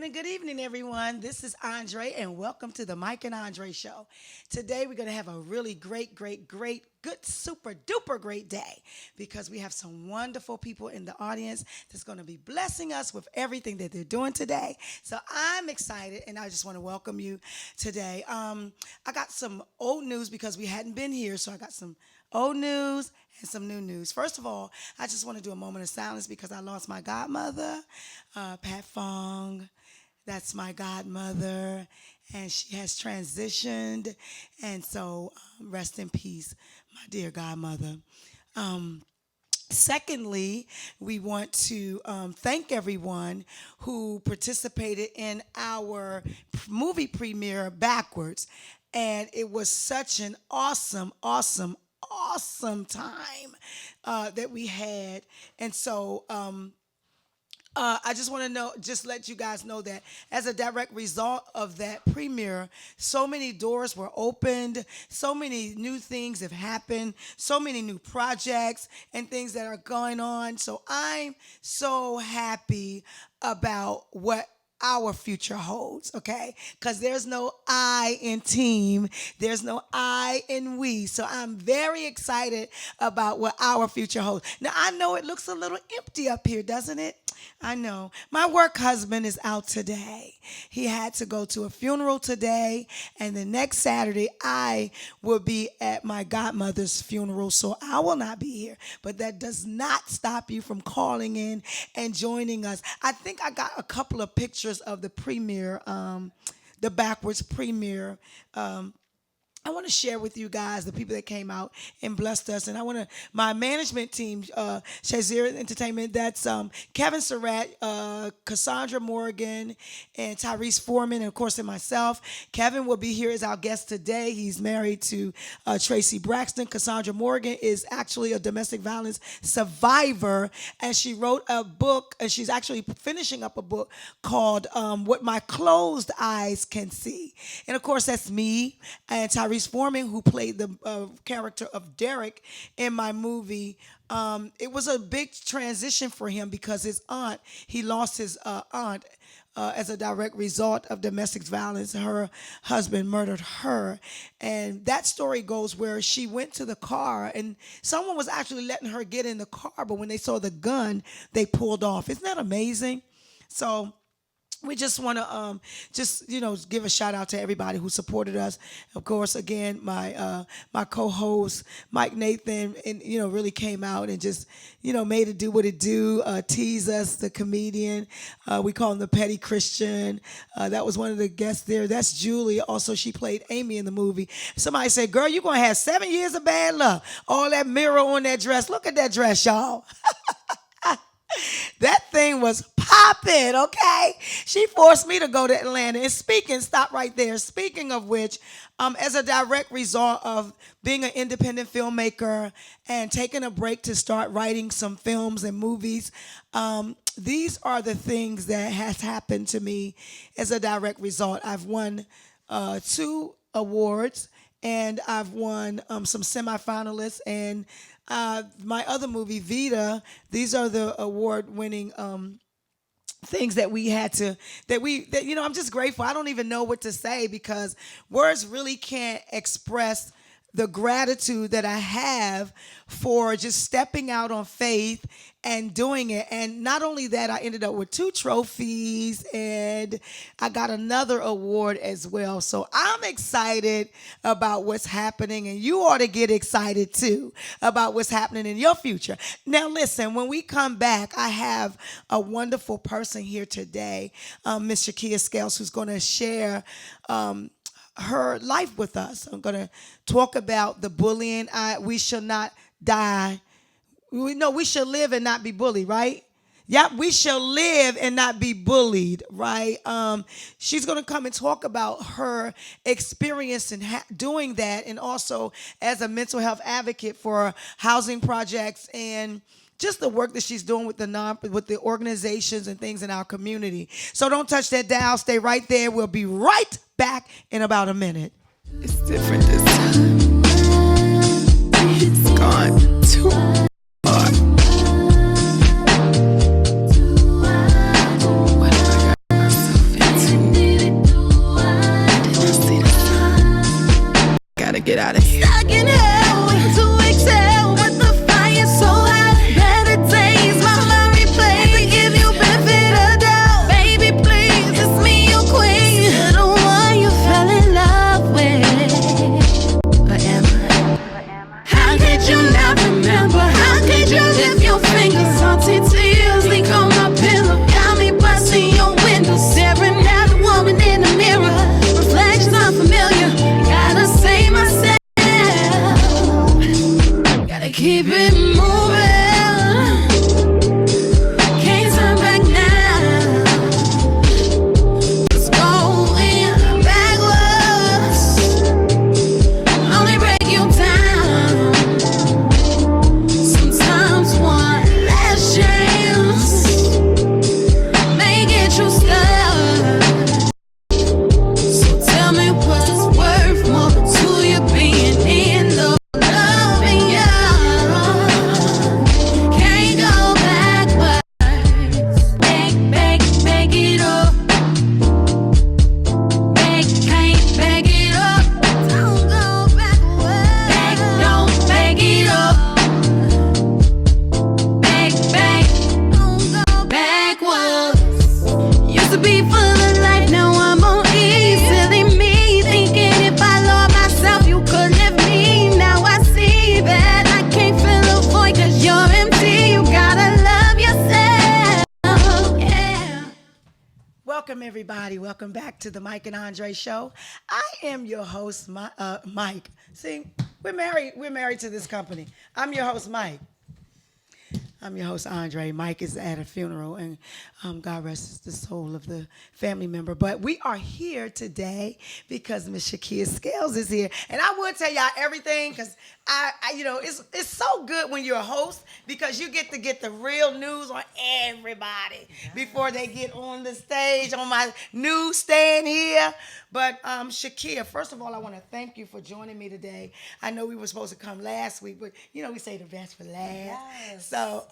and good evening, everyone. This is Andre, and welcome to the Mike and Andre Show. Today, we're going to have a really good, super duper great day because we have some wonderful people in the audience that's going to be blessing us with everything that they're doing today. So I'm excited, and I just want to welcome you today. I got some old news because we hadn't been here, so I got some old news and some new news. First of all, I just want to do a moment of silence because I lost my godmother, Pat Fong. That's my godmother, and she has transitioned. And so, rest in peace, my dear godmother. Secondly, we want to thank everyone who participated in our movie premiere Backwards. And it was such an awesome time that we had. And so, I just want to just let you guys know that as a direct result of that premiere, so many doors were opened, so many new things have happened, so many new projects and things that are going on. So I'm so happy about what our future holds, okay? Because there's no I in team, there's no I in we. So I'm very excited about what our future holds. Now, I know it looks a little empty up here, doesn't it? I know. My work husband is out today. He had to go to a funeral today, and the next Saturday I will be at my godmother's funeral, so I will not be here. But that does not stop you from calling in and joining us. I think I got a couple of pictures of the premiere, the Backwards premiere. I want to share with you guys the people that came out and blessed us. And I want to, my management team, Shakia Entertainment, that's Kevin Surratts, Cassandra Morgan, and Tyrese Foreman, and of course, and myself. Kevin will be here as our guest today. He's married to Tracy Braxton. Cassandra Morgan is actually a domestic violence survivor, and she wrote a book, and she's actually finishing up a book called What My Closed Eyes Can See. And of course, that's me and Tyrese Foreman, who played the character of Derek in my movie. It was a big transition for him because he lost his aunt as a direct result of domestic violence. Her husband murdered her. And that story goes where she went to the car and someone was actually letting her get in the car, but when they saw the gun, they pulled off. Isn't that amazing? So we just want to give a shout out to everybody who supported us. Of course, again, my co-host Mike Nathan, and really came out and just made it do what it do. Tease us, the comedian. We call him the Petty Christian. That was one of the guests there. That's Julie. Also, she played Amy in the movie. Somebody said, "Girl, you're gonna have 7 years of bad luck. All that mirror on that dress. Look at that dress, y'all." That thing was popping, okay? She forced me to go to Atlanta. And stop right there. Speaking of which, as a direct result of being an independent filmmaker and taking a break to start writing some films and movies, these are the things that has happened to me as a direct result. I've won 2 awards, and I've won some semifinalists, and my other movie, Vita, these are the award-winning things that we had to, I'm just grateful. I don't even know what to say because words really can't express the gratitude that I have for just stepping out on faith and doing it. And not only that, I ended up with 2 trophies and I got another award as well. So I'm excited about what's happening, and you ought to get excited too about what's happening in your future. Now listen, when we come back, I have a wonderful person here today, Miss Shakia Scales, who's going to share her life with us. I'm going to talk about the bullying. We shall not die. We shall live and not be bullied, right? Yep, we shall live and not be bullied, right? She's going to come and talk about her experience in doing that, and also as a mental health advocate for housing projects and just the work that she's doing with the organizations and things in our community. So don't touch that dial. Stay right there. We'll be right back in about a minute. It's different this time. It's gone too far. What have I got myself gotta get out of here. Stuck in hell, wait to exhale, but the fire's so hot. Better days, my mind replays to give you benefit of doubt. Baby, please, it's me, your queen. You're the one you fell in love with. Or am I? How could you not remember? How could you lift your fingers? Salty tears leak on my pillow. Got me busting your window, staring at the woman in the mirror. Reflections unfamiliar. Gotta save myself. Gotta keep it moving. Can't turn back now. It's going backwards. Only break you down. Sometimes one last chance may get you stuck. So tell me what's worth more to you being in love, loving you. Can't go backwards. Back it up. Can't back it up. Don't go backwards. Don't back it up. Don't go backwards. Used to be full of life, now I'm on E. Silly me, thinking if I lost myself, you could lift me. Now I see that I can't fill a void, cause you're empty. You gotta love yourself. Yeah. Welcome, everybody. Welcome back to the Mike and Andre show. I am your host, Mike. See, we're married. We're married to this company. I'm your host, Mike. I'm your host, Andre. Mike is at a funeral, and God rest the soul of the family member. But we are here today because Miss Shakia Scales is here, and I would tell y'all everything because it's so good when you're a host because you get to get the real news on everybody before they get on the stage on my newsstand here. But Shakia, first of all, I want to thank you for joining me today. I know we were supposed to come last week, but we say the best for last. Yes. So,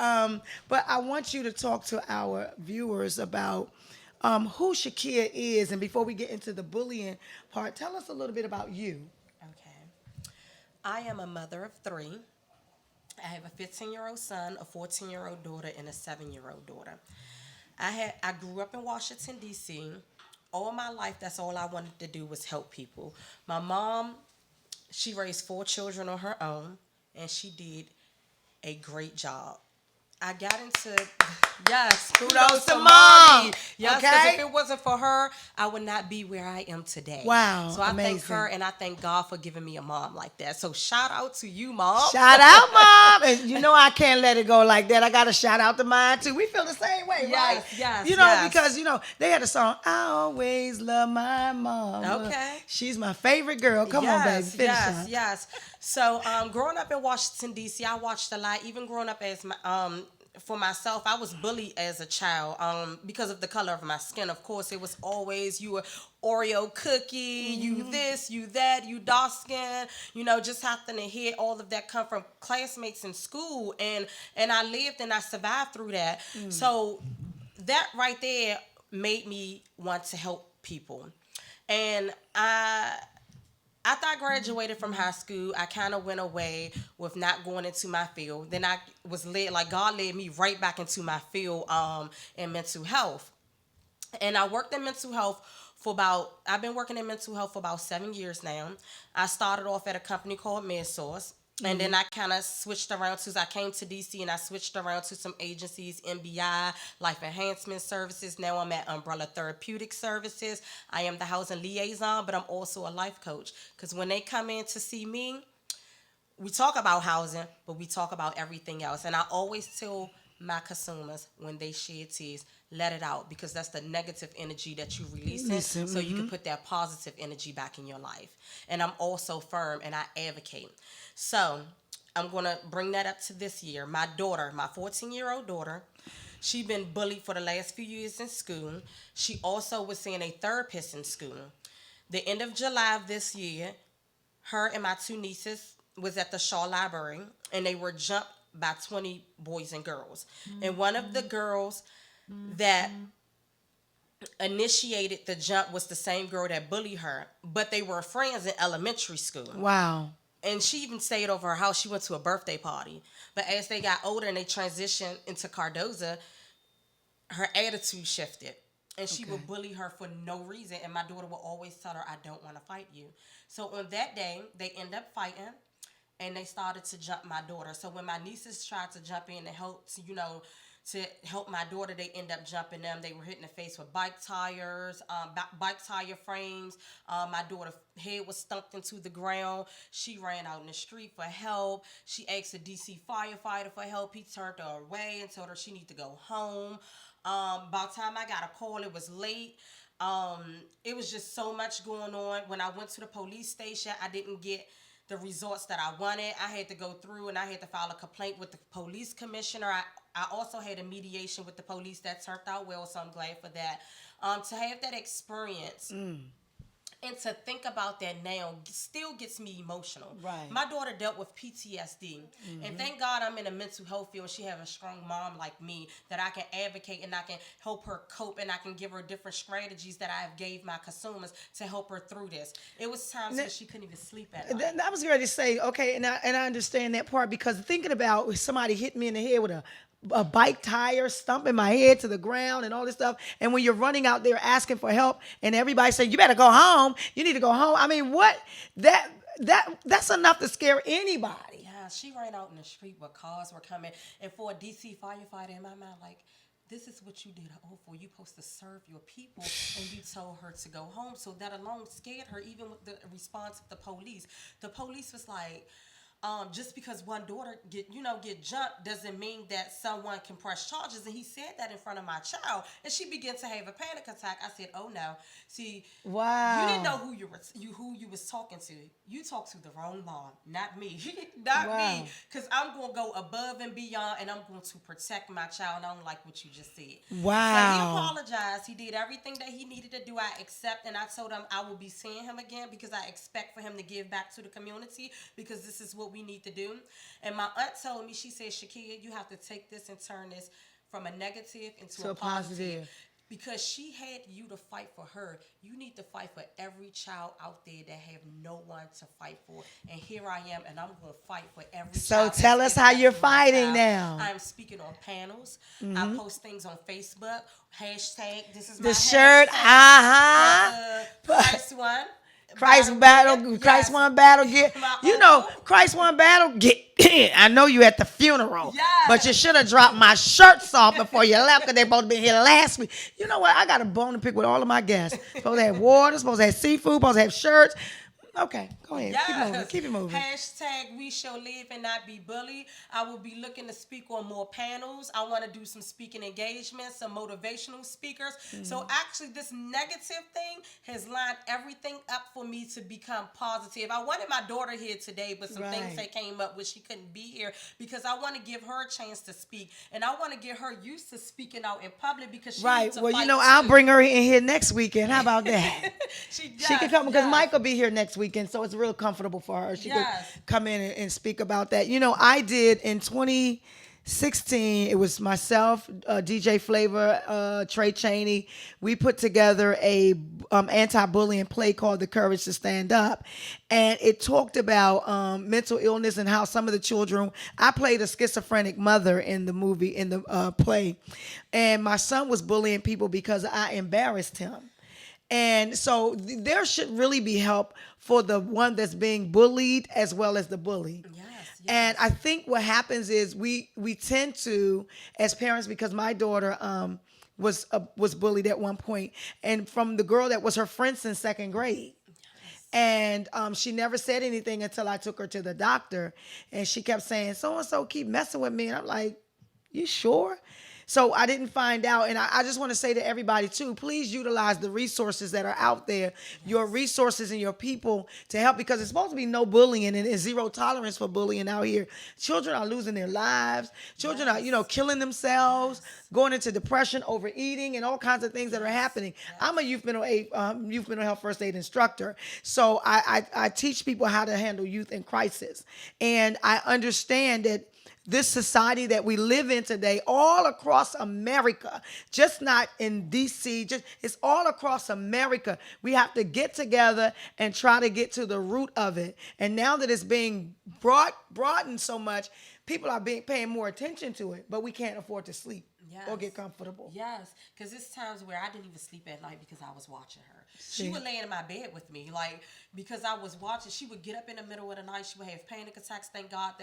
but I want you to talk to our viewers about who Shakia is, and before we get into the bullying part, tell us a little bit about you. Okay. I am a mother of three. I have a 15-year-old son, a 14-year-old daughter, and a 7-year-old daughter. I grew up in Washington, D.C. All my life, that's all I wanted to do was help people. My mom, she raised 4 children on her own, and she did a great job. I got into yes, Kudos to Mommy. Mom. Yes, because Okay. if it wasn't for her, I would not be where I am today. Wow, So I thank amazing. her, and I thank God for giving me a mom like that. So shout out to you, Mom. Shout out, Mom. And I can't let it go like that. I got to shout out to mine, too. We feel the same way, Yes, right? yes, Because, they had a song, I always love my mom. Okay. She's my favorite girl. Come on, baby. Finish yes, up. yes. So, growing up in Washington D.C., I watched a lot. Even growing up as my for myself, I was bullied as a child because of the color of my skin. Of course, it was always you were Oreo cookie, you this, you that, you dark skin. Just having to hear all of that come from classmates in school, and I lived and I survived through that. So that right there made me want to help people, and after I graduated from high school, I kind of went away with not going into my field. Then I was God led me right back into my field in mental health. And I worked in mental health I've been working in mental health for about 7 years now. I started off at a company called MedSource. And then I kind of switched around I came to DC and I switched around to some agencies, MBI, Life Enhancement Services. Now I'm at Umbrella Therapeutic Services. I am the housing liaison, but I'm also a life coach. Because when they come in to see me, we talk about housing, but we talk about everything else. And I always tell my consumers when they shed tears, let it out, because that's the negative energy that you releasing, so you can put that positive energy back in your life. And I'm also firm and I advocate. So I'm going to bring that up to this year. My daughter, my 14-year-old daughter, she been bullied for the last few years in school. She also was seeing a therapist in school. The end of July of this year, her and my 2 nieces was at the Shaw Library, and they were jumped by 20 boys and girls. And one of the girls that initiated the jump was the same girl that bullied her, but they were friends in elementary school. Wow. And she even stayed over her house. She went to a birthday party. But as they got older and they transitioned into Cardoza, her attitude shifted. And she Okay. would bully her for no reason. And my daughter would always tell her, I don't want to fight you. So on that day, they end up fighting and they started to jump my daughter. So when my nieces tried to jump in and help, to help my daughter, they end up jumping them. They were hitting the face with bike tires, bike tire frames. My daughter's head was stumped into the ground. She ran out in the street for help. She asked a DC firefighter for help. He turned her away and told her she needed to go home. By the time I got a call, it was late. It was just so much going on. When I went to the police station, I didn't get the results that I wanted. I had to go through and I had to file a complaint with the police commissioner. I also had a mediation with the police that turned out well, so I'm glad for that. To have that experience and to think about that now still gets me emotional. Right. My daughter dealt with PTSD, and thank God I'm in a mental health field. She have a strong mom like me that I can advocate and I can help her cope, and I can give her different strategies that I have gave my consumers to help her through this. It was times where she couldn't even sleep at night. I was ready to say, okay, and I understand that part because thinking about if somebody hit me in the head with a bike tire, stumping my head to the ground and all this stuff, and when you're running out there asking for help, and everybody saying you better go home, you need to go home. I mean, what that's enough to scare anybody. Yeah, she ran out in the street where cars were coming, and for a DC firefighter in my mind, like, this is what you did all for. You supposed to serve your people, and you told her to go home. So that alone scared her, even with the response of the police. The police was like, just because one daughter get jumped doesn't mean that someone can press charges. And he said that in front of my child, and she began to have a panic attack. I said, "Oh no, see, Wow. you didn't know who you was talking to. You talked to the wrong mom, not me, not Wow. me, because I'm gonna go above and beyond, and I'm going to protect my child. And I don't like what you just said." Wow. So he apologized. He did everything that he needed to do. I accept, and I told him I will be seeing him again because I expect for him to give back to the community because this is what we need to do. And my aunt told me, she said, Shakia, you have to take this and turn this from a negative into To a a positive. positive. Because she had you to fight for her. You need to fight for every child out there that have no one to fight for. And here I am, and I'm going to fight for every So child. tell that's us how in you're my fighting child. now. I'm speaking on panels. I post things on Facebook. Hashtag, this is my The shirt, Christ one. Christ battle, Christ one battle get. My You know, uncle. Christ one battle get. I know you at the funeral, Yes. but you should have dropped my shirts off before you left because they supposed to be here last week. You know what? I got a bone to pick with all of my guests. Supposed to have water, supposed to have seafood, supposed to have shirts. Okay, go ahead. Keep moving. Keep it moving. Hashtag we shall live and not be bullied. I will be looking to speak on more panels. I want to do some speaking engagements, some motivational speakers. So actually this negative thing has lined everything up for me to become positive. I wanted my daughter here today, but some things Right. that came up where she couldn't be here because I want to give her a chance to speak. And I want to get her used to speaking out in public because she Right. needs to Well, you fight know, I'll too. bring her in here next weekend. How about that? She She can come because Mike will be here next weekend, so it's real comfortable for her. She Yes. could come in and speak about that. You know, I did in 2016. It was myself, DJ Flavor, Trey Cheney. We put together a anti-bullying play called "The Courage to Stand Up," and it talked about mental illness and how some of the children. I played a schizophrenic mother in the movie in the play, and my son was bullying people because I embarrassed him. And so there should really be help for the one that's being bullied as well as the bully. Yes. And I think what happens is we tend to, as parents, because my daughter was bullied at one point, and from the girl that was her friend since second grade. And she never said anything until I took her to the doctor, and she kept saying, "So and so keep messing with me," and I'm like, "You sure?" So I didn't find out. And I just want to say to everybody, too, please utilize the resources that are out there, your resources and your people to help, because it's supposed to be no bullying and zero tolerance for bullying out here. Children are losing their lives. Children are, killing themselves, going into depression, overeating, and all kinds of things that are happening. I'm a youth mental health first aid instructor. So I teach people how to handle youth in crisis. And I understand that this society that we live in today, all across America, just not in DC, just it's all across America. We have to get together and try to get to the root of it. And now that it's being broadened so much, people are paying more attention to it, but we can't afford to sleep or get comfortable. Yes, because it's times where I didn't even sleep at night because I was watching her. See. She would lay in my bed with me, like, because I was watching. She would get up in the middle of the night. She would have panic attacks. Thank God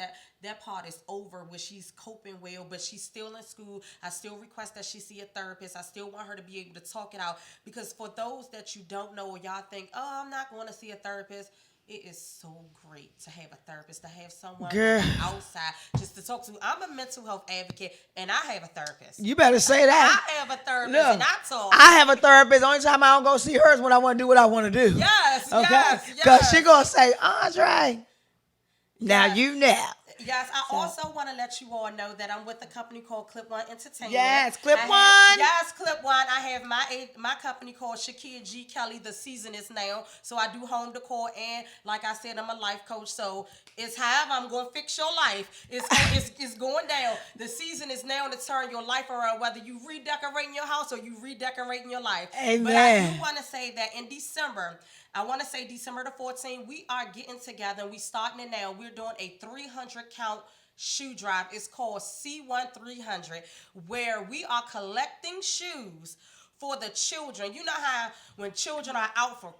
that part is over, where she's coping well, but she's still in school. I still request that she see a therapist. I still want her to be able to talk it out, because for those that you don't know, or y'all think, oh, I'm not going to see a therapist, it is so great to have a therapist, to have someone Girl. outside just to talk to. I'm a mental health advocate, and I have a therapist. You better say that. I have a therapist, Look, and I talk. I have a therapist. The only time I don't go see her is when I want to do what I want to do. Yes, Okay? yes, Because yes. she going to say, Andre, now Yes. you know. Yes, I also want to let you all know that I'm with a company called Clip One Entertainment. Yes, Clip I have- One. Yes, Clip One. I have my company called Shakia G. Kelly. The season is now, so I do home decor, and like I said, I'm a life coach. So it's however I'm going to fix your life. It's going down. The season is now to turn your life around, whether you redecorating your house or you redecorating your life. Amen. But I do want to say that in December, I want to say December the 14th, we are getting together, and we starting it now. We're doing a 300 count shoe drive. It's called C1300, where we are collecting shoes for the children. You know how when children are out for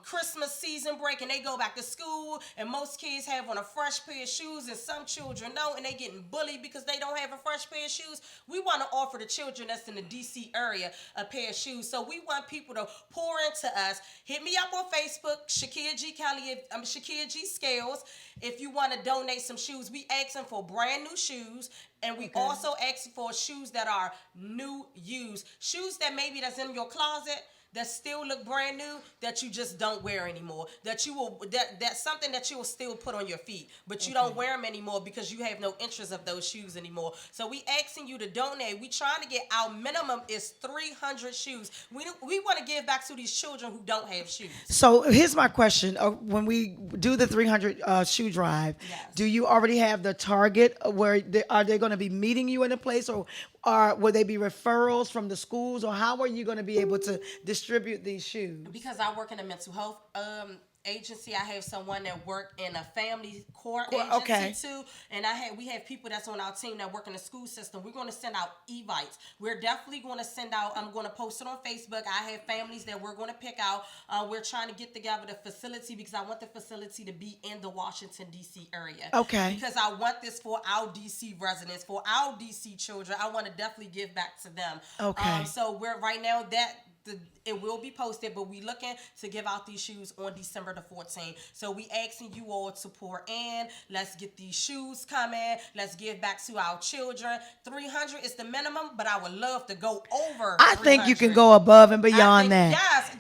Christmas season break and they go back to school, and most kids have on a fresh pair of shoes, and some children don't, and they getting bullied because they don't have a fresh pair of shoes. We want to offer the children that's in the DC area a pair of shoes. So we want people to pour into us. Hit me up on Facebook, Shakia G. Kelly, Shakia G. Scales. If you want to donate some shoes, we asking for brand new shoes. And we also ask for shoes that are new used. Shoes that maybe that's in your closet that still look brand new, that you just don't wear anymore. That's something that you will still put on your feet, but you don't wear them anymore because you have no interest of those shoes anymore. So we asking you to donate. We trying to get, our minimum is 300 shoes. We want to give back to these children who don't have shoes. So here's my question. When we do the 300 shoe drive, Yes. do you already have the target where are they going to be meeting you in a place, or will they be referrals from the schools, or how are you going to be able to distribute these shoes? Because I work in a mental health agency, I have someone that work in a family court Okay. agency too, and we have people that's on our team that work in the school system. We're going to send out evites. We're definitely going to send out. I'm going to post it on Facebook. I have families that we're going to pick out. We're trying to get together the facility, because I want the facility to be in the Washington D.C. area. Okay. Because I want this for our D.C. residents, for our D.C. children. I want to definitely give back to them. Okay. So we're right now it will be posted, but we looking to give out these shoes on December the 14th. So we asking you all to pour in. Let's get these shoes coming. Let's give back to our children. 300 is the minimum, but I would love to go over. I think you 300. can go above and beyond that.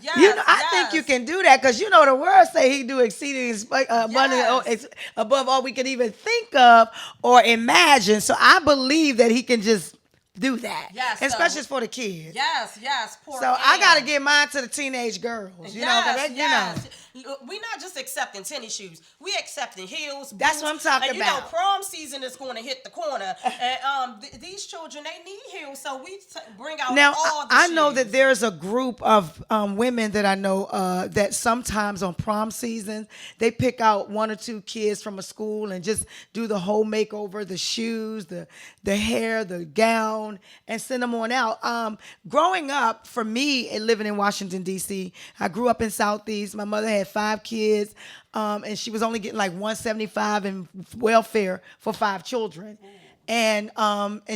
Yes. You know, I think you can do that, because you know the word say he do exceeding abundant above all we can even think of or imagine. So I believe that he can just do that. Yes, especially for the kids. Yes. Pour So in. I gotta give mine to the teenage girls. You know, 'cause that, you know. We're not just accepting tennis shoes. We accepting heels. That's boots. what I'm talking and, you know, about. prom season is going to hit the corner, and these children, they need heels. So we bring out Now, all the I shoes. know that there's a group of women that I know that sometimes on prom season, they pick out one or two kids from a school and just do the whole makeover, the shoes, the hair, the gown, and send them on out. Growing up, for me, and living in Washington, D.C., I grew up in Southeast. My mother had 5 kids, and she was only getting like $175 in welfare for 5 children. And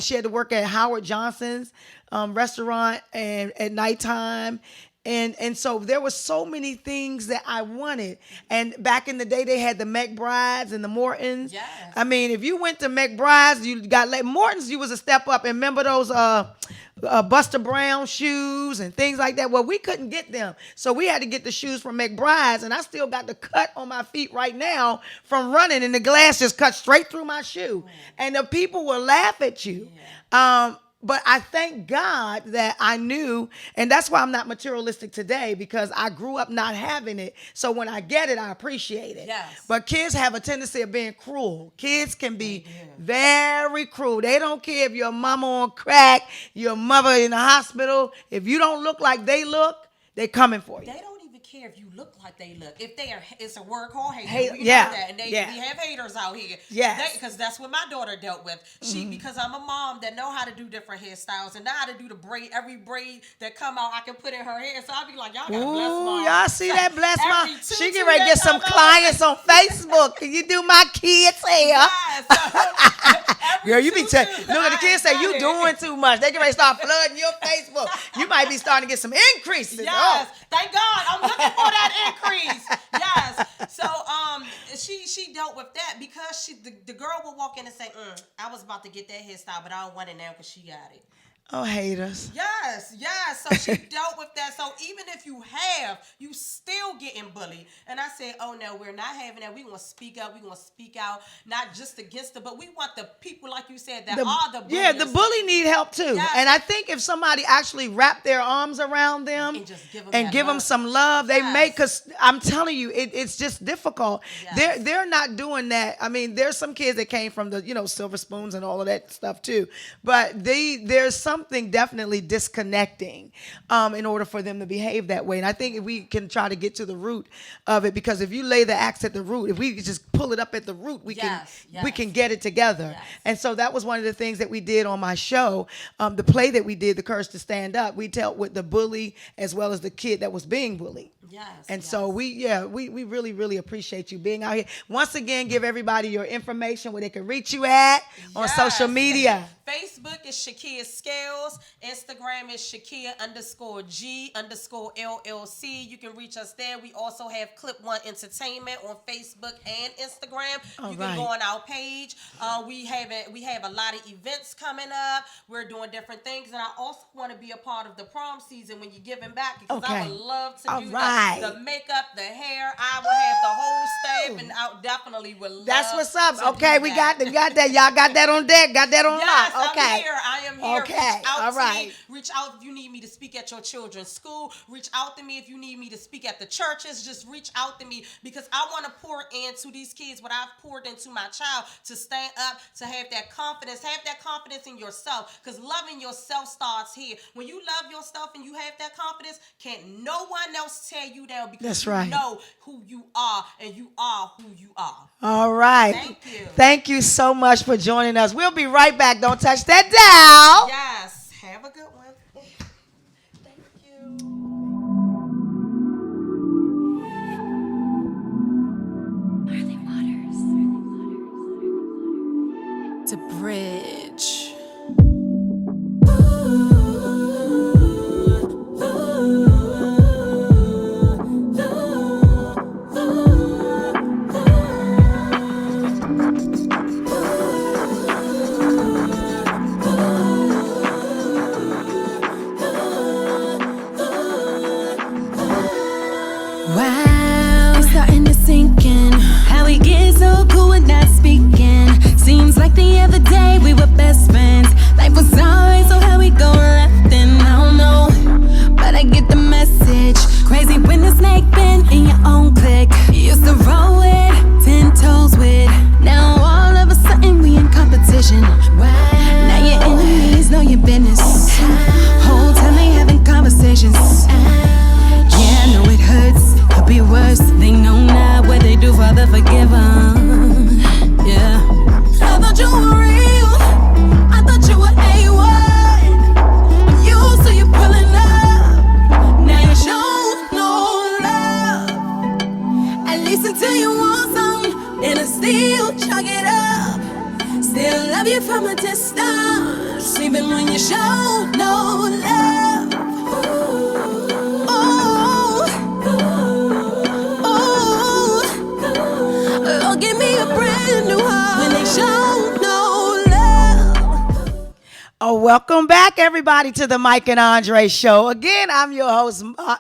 she had to work at Howard Johnson's restaurant and at nighttime. And so there were so many things that I wanted. And back in the day, they had the McBrides and the Mortons. Yes. I mean, if you went to McBride's, you got Mortons. You was a step up. And remember those Buster Brown shoes and things like that? Well, we couldn't get them, so we had to get the shoes from McBride's. And I still got the cut on my feet right now from running, and the glass just cut straight through my shoe. And the people will laugh at you. but I thank God that I knew, and that's why I'm not materialistic today, because I grew up not having it. So when I get it, I appreciate it. Yes. But kids have a tendency of being cruel. Kids can be very cruel. They don't care if your mama on crack, your mother in the hospital. If you don't look like they look, they coming for you. They don't even care if you look like they look. If they are, it's a word called hate. Hate, We yeah, know that, and we have haters out here. Yes. Because that's what my daughter dealt with. She because I'm a mom that know how to do different hairstyles and know how to do the braid. Every braid that come out, I can put in her hair. So I be like, y'all got blessed mom. Y'all see that blessed mom? Every She tutu get ready to get that some come out. clients on Facebook. Can you do my kids' hair? Yes. Every Girl, you be tutu look at the kids say you doing too much. They get ready to start flooding your Facebook. You might be starting to get some increases. Yes, Oh. thank God. I'm looking for that increase. Yes. So she dealt with that because the girl would walk in and say, I was about to get that hairstyle, but I don't want it now because she got it. Oh, haters. Yes. So she dealt with that. So even if you have, you still getting bullied. And I said, oh no, we're not having that. We want to speak up. We want to speak out, not just against it, but we want the people, like you said, that are the bullies. Yeah, the bully need help too. Yes. And I think if somebody actually wrap their arms around them And just give them some love, they Yes. may, because I'm telling you, it's just difficult. Yes. They're not doing that. I mean, there's some kids that came from the silver spoons and all of that stuff too. But there's something definitely disconnecting in order for them to behave that way. And I think if we can try to get to the root of it, because if you lay the axe at the root, if we just pull it up at the root, we can get it together. Yes. And so that was one of the things that we did on my show, the play that we did, The Courage to Stand Up. We dealt with the bully as well as the kid that was being bullied. Yes. And so we really, really appreciate you being out here. Once again, give everybody your information where they can reach you at on social media. Facebook is Shakia Scales. Instagram is Shakia_G_LLC. You can reach us there. We also have Clip One Entertainment on Facebook and Instagram. You can go on our page. We have a lot of events coming up. We're doing different things. And I also want to be a part of the prom season when you're giving back, because I would love to do the makeup, the hair. I will have the whole staff, and I definitely would love. That's what's up. to Okay, do we that. got that. Y'all got that on deck. Got that on Yes, lock. Okay. I am here. Okay. Reach out All to right. me. Reach out if you need me to speak at your children's school. Reach out to me if you need me to speak at the churches. Just reach out to me, because I want to pour into these kids what I've poured into my child, to stand up, to have that confidence. Have that confidence in yourself, because loving yourself starts here. When you love yourself and you have that confidence, can't no one else tear you down, because That's you right. know who you are, and you are who you are. All right. Thank you. Thank you so much for joining us. We'll be right back. Don't touch that dial. Yes. Have a good one. Thank you. To bridge. Wow, it's starting to sink in. How we get so cool with not speaking. Seems like the other day we were best friends. Life was alright, so how we go left, and I don't know, but I get the message. Crazy when the snake been in your own clique. You used to roll with, 10 toes with. Now all of a sudden we in competition. Wow. Now your enemies know your business. Whole time they having conversations. Yeah, I know it hurts, could be worse. They know not what they do, Father, forgive them. Yeah. I thought you were real, I thought you were A1. I'm used to you pulling up, now you show no love. At least until you want something, and I still chalk it up. Still love you from a distance, even when you show no love. Lord, give me a brand new heart when they show no love. Oh, welcome back, everybody, to the Mike and Andree show. Again, I'm your host. I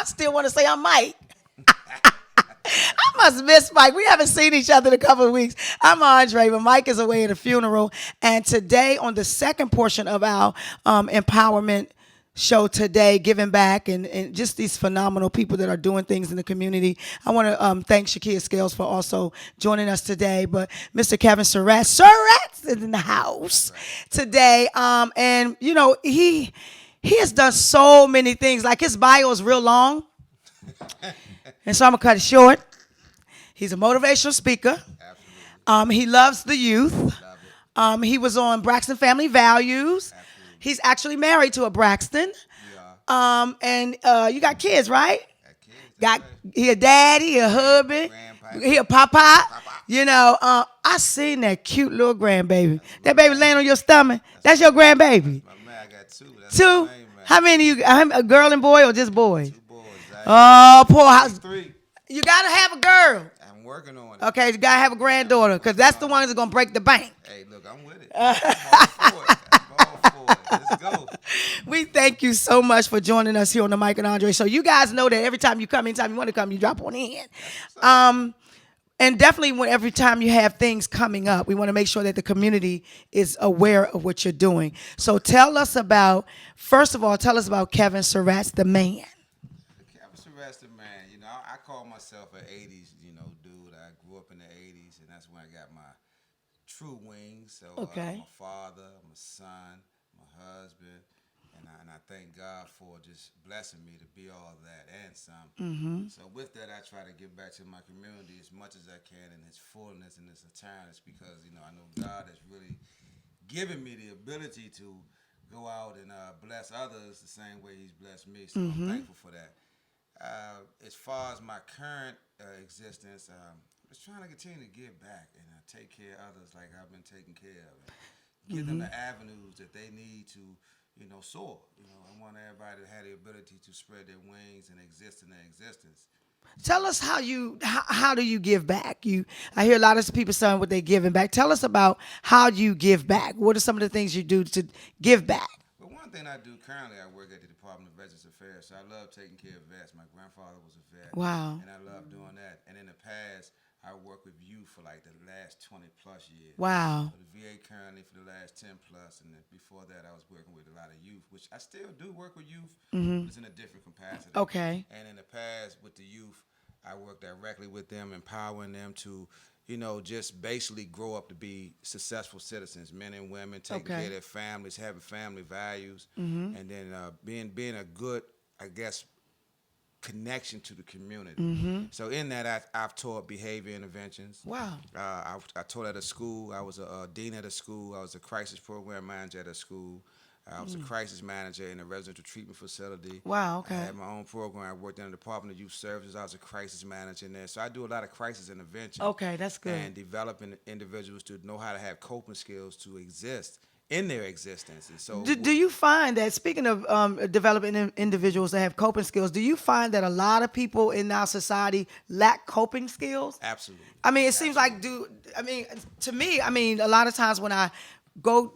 still want to say I'm Mike. I must miss Mike. We haven't seen each other in a couple of weeks. I'm Andree, but Mike is away at a funeral. And today, on the second portion of our empowerment show today, giving back and just these phenomenal people that are doing things in the community. I want to thank Shakia Scales for also joining us today. But Mr. Kevin Surratts is in the house today. And, you know, he has done so many things. Like his bio is real long. And so I'm going to cut it short. He's a motivational speaker. He loves the youth. He was on Braxton Family Values. He's actually married to a Braxton. And you got kids, right? He a daddy, he a hubby, he a papa. You know, I seen that cute little grandbaby. That baby laying on your stomach. That's your grandbaby. I got two. Two? How many you? A girl and boy or just boys? Two boys. Oh, poor house. Three. You gotta have a girl. I'm working on it. Okay, you gotta have a granddaughter, because that's the one that's gonna break the bank. Hey, look, I'm with it. I'm all for it. Let's go. We thank you so much for joining us here on the Mike and Andree show. You guys know that every time you come, anytime you want to come, you drop on in. And definitely every time you have things coming up, we want to make sure that the community is aware of what you're doing. So first of all, tell us about Kevin Surratts, the man. Kevin Surratts, the man. You know, I call myself an 80s, dude. I grew up in the 80s, and that's when I got my true wings. So Okay. my father, my son, my husband, and I thank God for just blessing me to be all that and some. So with that, I try to give back to my community as much as I can in its fullness and its eternity, because I know God has really given me the ability to go out and bless others the same way He's blessed me. So I'm thankful for that. As far as my current existence, I'm just trying to continue to give back and take care of others like I've been taken care of. And give them the avenues that they need to soar. I want everybody to have the ability to spread their wings and exist in their existence. Tell us how do you give back? I hear a lot of people saying what they're giving back. Tell us about how you give back. What are some of the things you do to give back? Well, one thing I do currently, I work at the Department of Veterans Affairs, so I love taking care of vets. My grandfather was a vet. Wow. And I love doing that. And in the past, I worked with youth for like the last 20 plus years. Wow. For the VA currently for the last 10 plus, and then before that I was working with a lot of youth, which I still do work with youth, but it's in a different capacity. Okay. And in the past with the youth, I work directly with them, empowering them to, just basically grow up to be successful citizens, men and women, taking care of their families, having family values, and then being a good, I guess, connection to the community. So in that, I've taught behavior interventions. Wow. I taught at a school. I was a dean at a school. I was a crisis program manager at a school. I was a crisis manager in a residential treatment facility. Wow, okay. I had my own program. I worked in the Department of Youth Services. I was a crisis manager in there. So I do a lot of crisis intervention. Okay, that's good. And developing individuals to know how to have coping skills to exist in their existence. And so Do you find that, speaking of developing individuals that have coping skills, do you find that a lot of people in our society lack coping skills? Absolutely. I mean, it seems like, to me, a lot of times when I go,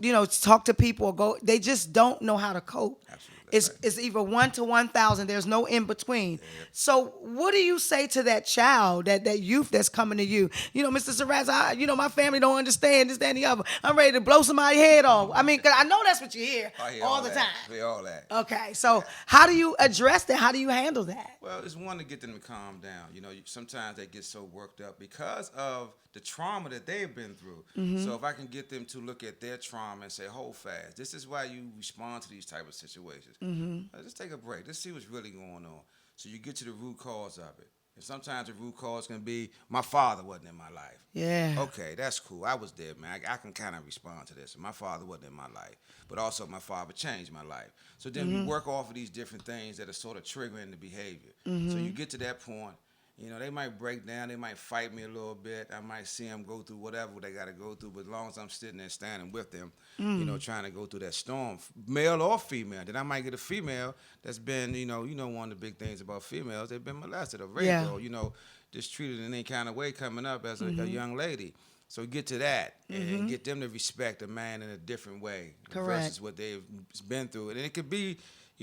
talk to people they just don't know how to cope. Absolutely. It's either 1 to 1,000. There's no in between. Yeah. So what do you say to that child, that youth that's coming to you? Mr. Surratts, my family don't understand this, that, and the other. I'm ready to blow somebody's head off. I mean, 'cause I know that's what you hear all the time. I hear all that. Okay, so how do you address that? How do you handle that? Well, it's one to get them to calm down. Sometimes they get so worked up because of the trauma that they've been through. So if I can get them to look at their trauma and say, hold fast, this is why you respond to these type of situations. Let's take a break. Let's see what's really going on. So you get to the root cause of it. And sometimes the root cause can be, my father wasn't in my life. Yeah. Okay, that's cool. I was there, man. I can kind of respond to this. My father wasn't in my life. But also my father changed my life. So then we work off of these different things that are sort of triggering the behavior. So you get to that point. They might break down. They might fight me a little bit. I might see them go through whatever they got to go through. But as long as I'm sitting there standing with them, trying to go through that storm, male or female, then I might get a female that's been, one of the big things about females, they've been molested or raped or, just treated in any kind of way coming up as a young lady. So get to that and get them to respect a man in a different way versus what they've been through. And it could be,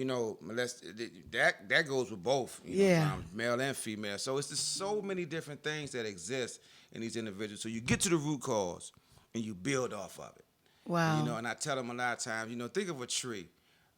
that goes with both, Yeah. male and female. So it's just so many different things that exist in these individuals. So you get to the root cause and you build off of it. And, Wow. and I tell them a lot of times, think of a tree.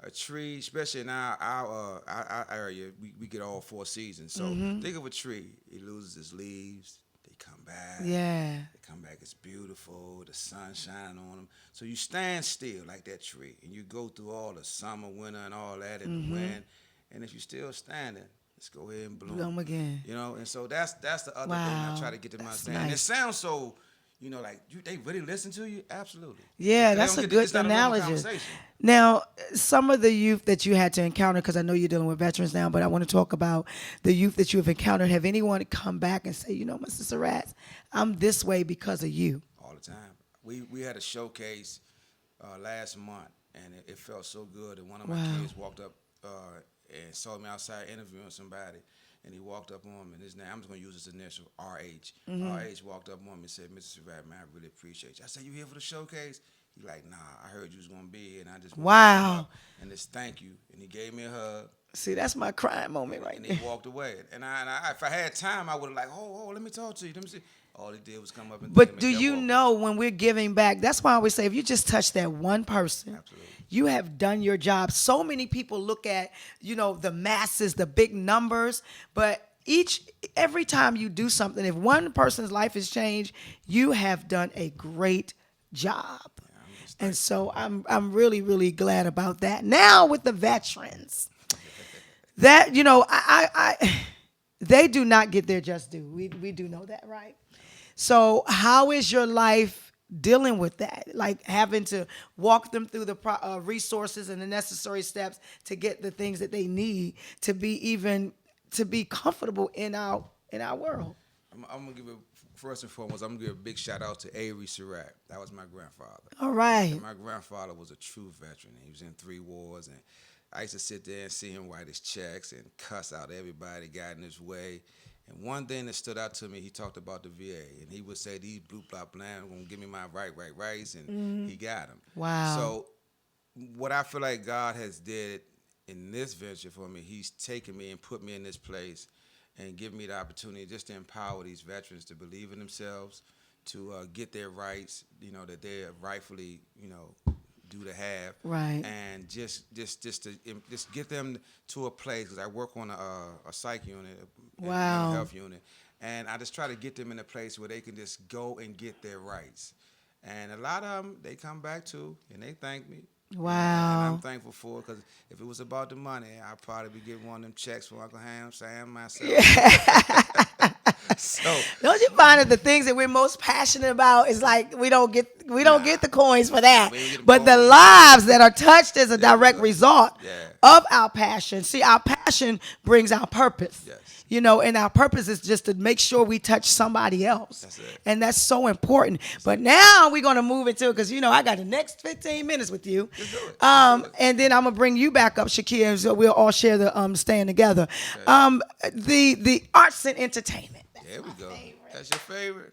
A tree, especially in our area, we get all 4 seasons. So think of a tree. It loses its leaves. They come back. Yeah. They come back. It's beautiful. The sun shining on them. So you stand still like that tree, and you go through all the summer, winter, and all that in the wind. And if you're still standing, let's go ahead and bloom. Bloom again. And so that's the other thing Wow. I try to get them to That's understand. And it nice. sounds so, they really listen to you. Absolutely. Yeah, They that's don't a get- good it's not a normal analogy. conversation. Now, some of the youth that you had to encounter, because I know you're dealing with veterans now, but I want to talk about the youth that you have encountered. Have anyone come back and say, Mr. Surratts, I'm this way because of you? All the time. We had a showcase last month, and it felt so good. And one of my Wow. kids walked up and saw me outside interviewing somebody, and he walked up on me, and his name, I'm just going to use his initial, RH. RH walked up on me and said, Mr. Surratts, man, I really appreciate you. I said, you here for the showcase? He like, nah, I heard you was going to be here, and I just wanted to come Wow. up and just thank you. And he gave me a hug. See, that's my crying moment right And there. he walked away. And if I had time, I would have like, let me talk to you. Let me see. All he did was come up and thank But him do and kept you walking. know when we're giving back, that's why I always say if you just touch that one person, Absolutely. you have done your job. So many people look at, the masses, the big numbers, but every time you do something, if one person's life is changed, you have done a great job. And so I'm really, really glad about that. Now with the veterans, that, they do not get their just due. We do know that, right? So how is your life dealing with that? Like having to walk them through the resources and the necessary steps to get the things that they need to be comfortable in our world. I'm gonna give it first and foremost. I'm gonna give a big shout out to Avery Surratt. That was my grandfather. All right. And my grandfather was a true veteran. He was in 3 wars, and I used to sit there and see him write his checks and cuss out everybody that got in his way. And one thing that stood out to me, he talked about the VA, and he would say, "These blue block bland gonna give me my rights," and he got them. Wow. So what I feel like God has did in this venture for me, He's taken me and put me in this place and given me the opportunity just to empower these veterans to believe in themselves, to get their rights, that they're rightfully, due to have, Right. and just get them to a place, because I work on a psych unit, a Wow. mental health unit, and I just try to get them in a place where they can just go and get their rights. And a lot of them, they come back too, and they thank me. Wow. And I'm thankful for it, because if it was about the money, I'd probably be getting one of them checks from Uncle Sam myself. So Don't you find that the things that we're most passionate about is like we don't get the coins for that, We don't get the but the coins. lives that are touched is a direct result Yeah. of our passion. See, our passion brings our purpose. Yes. And our purpose is just to make sure we touch somebody else. That's it. And that's so important. But now we're going to move into it because, I got the next 15 minutes with you. Let's do it. And then I'm going to bring you back up, Shakia, and so we'll all share the staying together. The arts and entertainment. There we go. That's your favorite?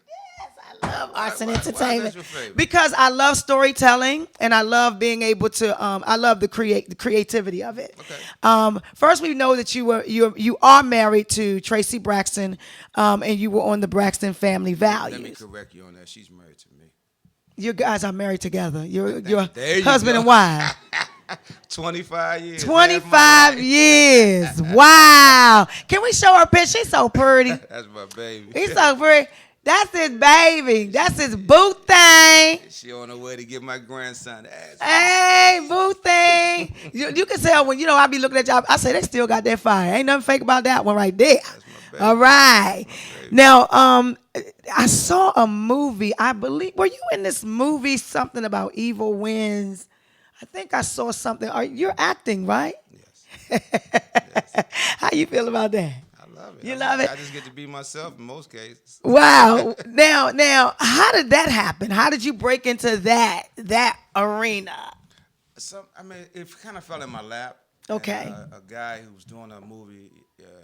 I love arts and Why is that entertainment your favorite? because I love storytelling and I love being able to. I love the creativity of it. Okay. First, we know that you are married to Tracy Braxton, and you were on the Braxton Family Let me Values. correct you on that. She's married to me. You guys are married together. You're There you husband go. and wife. 25 years. 25 years. Wow. Can we show her a picture? She's so pretty. That's my baby. He's so pretty. That's his baby. That's his boo thing. She on her way to get my grandson. Hey, boo thing. You can tell when, I be looking at y'all. I say, they still got that fire. Ain't nothing fake about that one right there. my baby. All right. baby. Now, I saw a movie. I believe, were you in this movie, something about evil winds? I think I saw something. You're acting, right? Yes. How you feel about that? I love it. You love it? I just get to be myself in most cases. Wow. Now, how did that happen? How did you break into that arena? It kind of fell in my lap. Okay. And, a guy who was doing a movie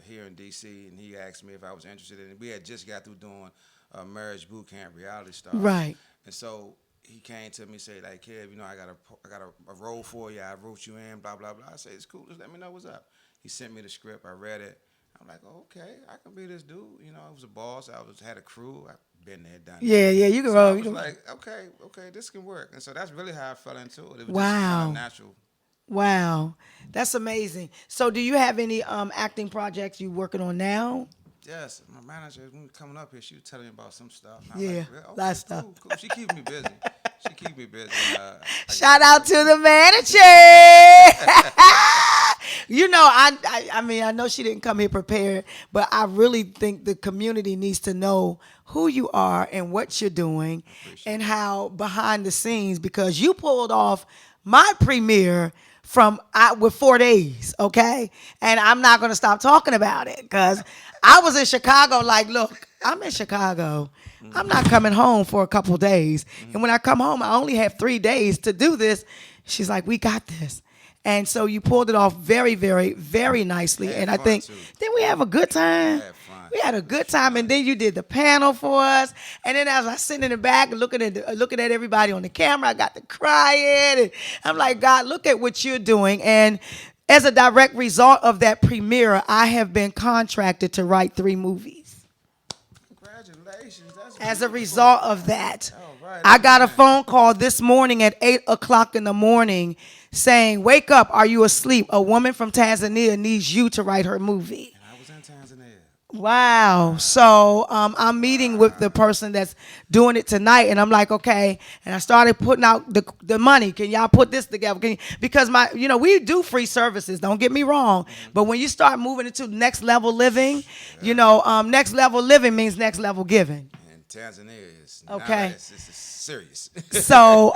here in D.C., and he asked me if I was interested in it. We had just got through doing a marriage boot camp reality star. Right. And so he came to me say like, Kev, I got a role for you. I wrote you in, blah blah blah. I say it's cool. Just let me know what's up. He sent me the script. I read it. I'm like, oh, okay, I can be this dude. I was a boss. Had a crew. I've been there, done that. Yeah, yeah, you can So I roll. was like, okay, this can work. And so that's really how I fell into it. It was just Wow. kind of natural. Wow, that's amazing. So, do you have any acting projects you working on now? Yes, my manager, when we coming up here, she was telling me about some stuff. And I Yeah, like, well, lot of stuff. Cool. She keeps me busy. She keeps me busy. Shout out to the manager. I mean, I know she didn't come here prepared, but I really think the community needs to know who you are and what you're doing and how behind the scenes, because you pulled off my premiere with 4 days, okay? And I'm not going to stop talking about it because I was in Chicago like, look, I'm in Chicago. I'm not coming home for a couple days. And when I come home, I only have 3 days to do this. She's like, we got this. And so you pulled it off very, very, very nicely. And I think, didn't we have a good time? We had a good time. And then you did the panel for us. And then as I sit in the back and looking at everybody on the camera, I got to crying. And I'm like, God, look at what you're doing. And as a direct result of that premiere, I have been contracted to write 3 movies. Congratulations. That's As a beautiful. result of that, All right, I got a amen. phone call this morning at 8:00 in the morning saying, wake up, are you asleep? A woman from Tanzania needs you to write her movie. And I was in Tanzania. Wow. So I'm meeting with the person that's doing it tonight, and I'm like, okay. And I started putting out the money. Can y'all put this together? Because we do free services. Don't get me wrong. But when you start moving into next level living, next level living means next level giving. And Tanzania is Okay. It's serious. So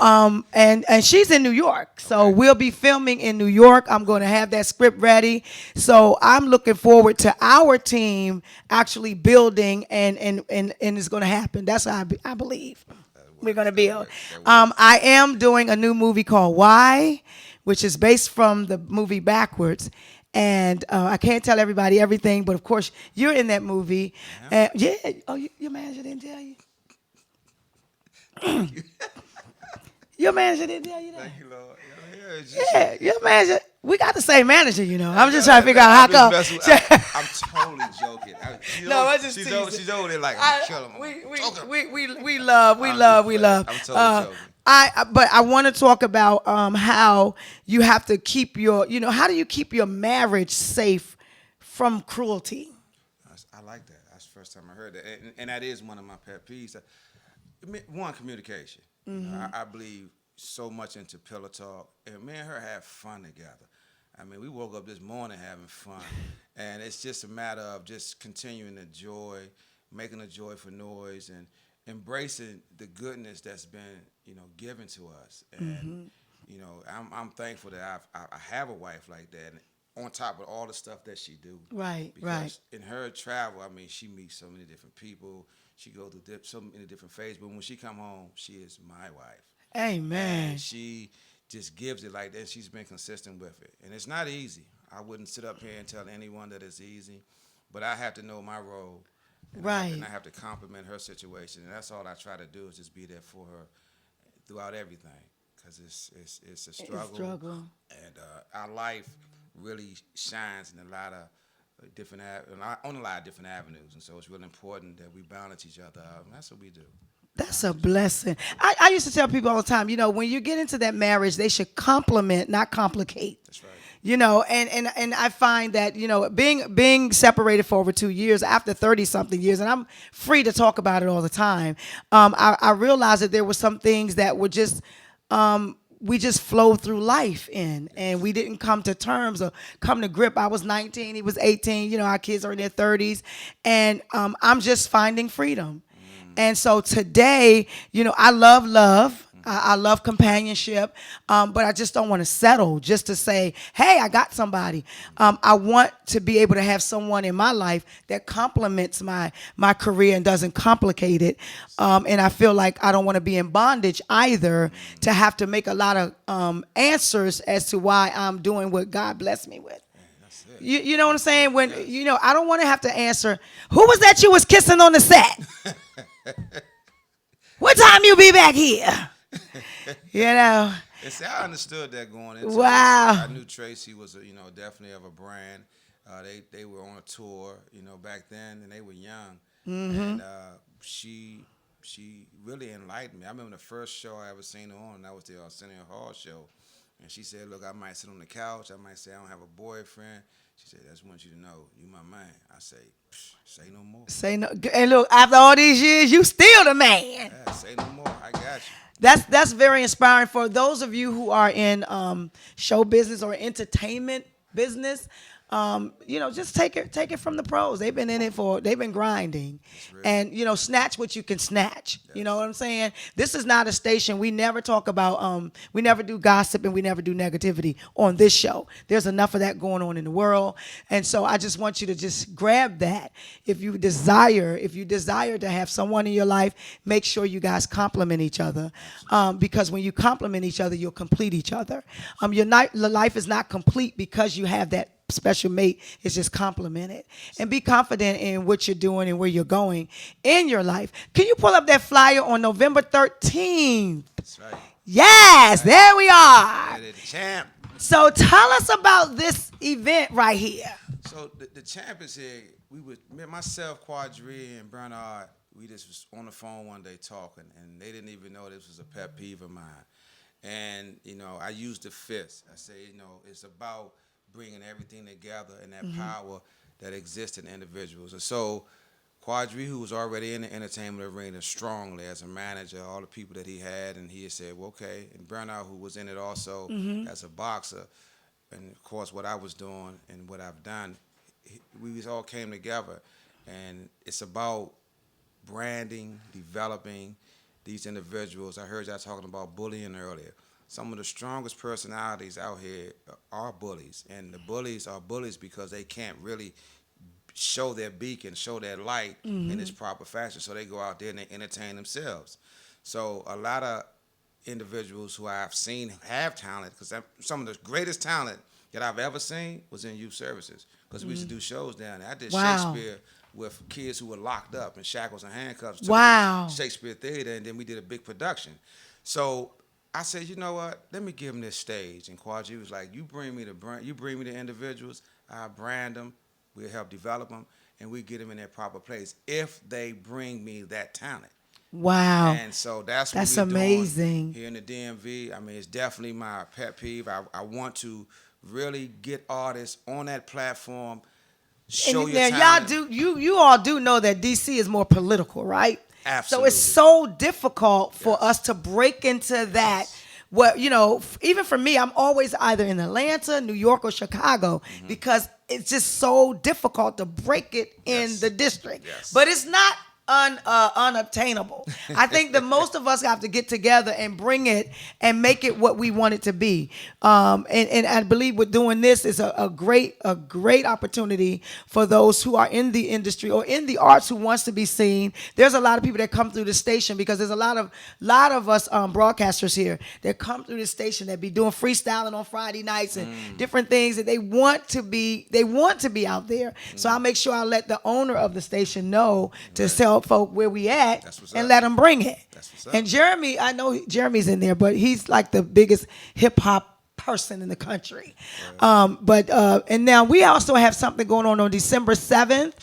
and she's in New York, so we'll be filming in New York. I'm going to have that script ready, so I'm looking forward to our team actually building, and it's going to happen. That's how I believe we're going to build. I am doing a new movie called Why, which is based from the movie Backwards. And I can't tell everybody everything, but of course you're in that movie. Yeah. Oh, your manager didn't tell you. Your manager didn't tell you that? Thank you, Lord. Yeah, your manager. We got the same manager, I'm just trying to figure out how come. I'm totally joking. No, I just she's teasing. over there like, I'm killing him. We love. I'm totally joking. But I want to talk about how you have to keep how do you keep your marriage safe from cruelty? I like that. That's the first time I heard that. And that is one of my pet peeves. One, communication. I believe so much into pillow talk. And me and her have fun together. I mean, we woke up this morning having fun. And it's just a matter of just continuing the joy, making a joyful noise, and embracing the goodness that's been, given to us. And, I'm thankful that I have a wife like that. And on top of all the stuff that she do. Right, because right. in her travel, I mean, she meets so many different people. She goes through so many different phases. But when she come home, she is my wife. Amen. And she just gives it like that. She's been consistent with it. And it's not easy. I wouldn't sit up here and tell anyone that it's easy. But I have to know my role. Right. And I have to compliment her situation. And that's all I try to do is just be there for her throughout everything. Because it's a struggle. And our life really shines in a lot of different avenues, and so it's really important that we balance each other out, and that's what we do. That's a blessing. I used to tell people all the time, when you get into that marriage, they should complement, not complicate. That's right. And I find that, being separated for over 2 years, after 30-something years, and I'm free to talk about it all the time, I realized that there were some things that were just we just flowed through life in, and we didn't come to terms or come to grip. I was 19, he was 18, our kids are in their 30s, and I'm just finding freedom. And so today, I love love. I love companionship, but I just don't want to settle just to say, hey, I got somebody. I want to be able to have someone in my life that complements my career and doesn't complicate it. And I feel like I don't want to be in bondage either, to have to make a lot of answers as to why I'm doing what God blessed me with. You know what I'm saying? When I don't want to have to answer, who was that you was kissing on the set? What time you be back here? You know. And see, I understood that going into this. Wow. I knew Tracy was, definitely of a brand. They were on a tour, back then, and they were young. And she really enlightened me. I remember the first show I ever seen her on. That was the Arsenio Hall show. And she said, "Look, I might sit on the couch. I might say I don't have a boyfriend." She said, "I just want you to know, you my man." I say, "Say no more." Say no. And look, after all these years, you still the man. Yeah, say no more. I got you. That's very inspiring for those of you who are in show business or entertainment business. Just take it from the pros. They've been in it they've been grinding, and snatch what you can snatch. You know what I'm saying? This is not a station. We never talk about we never do gossip and we never do negativity on this show. There's enough of that going on in the world, and so I just want you to just grab that. If you desire to have someone in your life, make sure you guys compliment each other, because when you compliment each other, you'll complete each other. Your life is not complete because you have that special mate. Is just compliment it and be confident in what you're doing and where you're going in your life. Can you pull up that flyer on November 13th? That's right. Yes, there we are. The champ. So tell us about this event right here. So the champ is here. Myself, Quadri, and Bernard, we just was on the phone one day talking, and they didn't even know this was a pet peeve of mine. And, I used the fist. I say, it's about bringing everything together and that power that exists in individuals. And so Quadri, who was already in the entertainment arena strongly as a manager, all the people that he had, and he had said, well, okay. And Bernard, who was in it also as a boxer, and of course what I was doing and what I've done, we all came together. And it's about branding, developing these individuals. I heard y'all talking about bullying earlier. Some of the strongest personalities out here are bullies, and the bullies are bullies because they can't really show their beacon, show their light in its proper fashion, so they go out there and they entertain themselves. So a lot of individuals who I've seen have talent, because some of the greatest talent that I've ever seen was in youth services, because we used to do shows down there. I did Shakespeare with kids who were locked up in shackles and handcuffs. Wow. Shakespeare Theater, and then we did a big production. So I said, you know what? Let me give them this stage. And Quadri was like, you bring me the individuals, I brand them, we'll help develop them, and we get them in their proper place if they bring me that talent. Wow. And so that's amazing. Doing here in the DMV. I mean, it's definitely my pet peeve. I want to really get artists on that platform, show and your now talent. you all do know that DC is more political, right? Absolutely. So it's so difficult for us to break into that. What even for me, I'm always either in Atlanta, New York, or Chicago because it's just so difficult to break it in the district. Yes. But it's not unobtainable. I think that most of us have to get together and bring it and make it what we want it to be. And I believe with doing this is a great opportunity for those who are in the industry or in the arts who wants to be seen. There's a lot of people that come through the station because there's a lot of us broadcasters here that come through the station that be doing freestyling on Friday nights and different things that they want to be out there. So I'll make sure I let the owner of the station know to tell folk where we at and let them bring it. That's what's up. And Jeremy, I know Jeremy's in there, but he's like the biggest hip hop person in the country. And now we also have something going on December 7th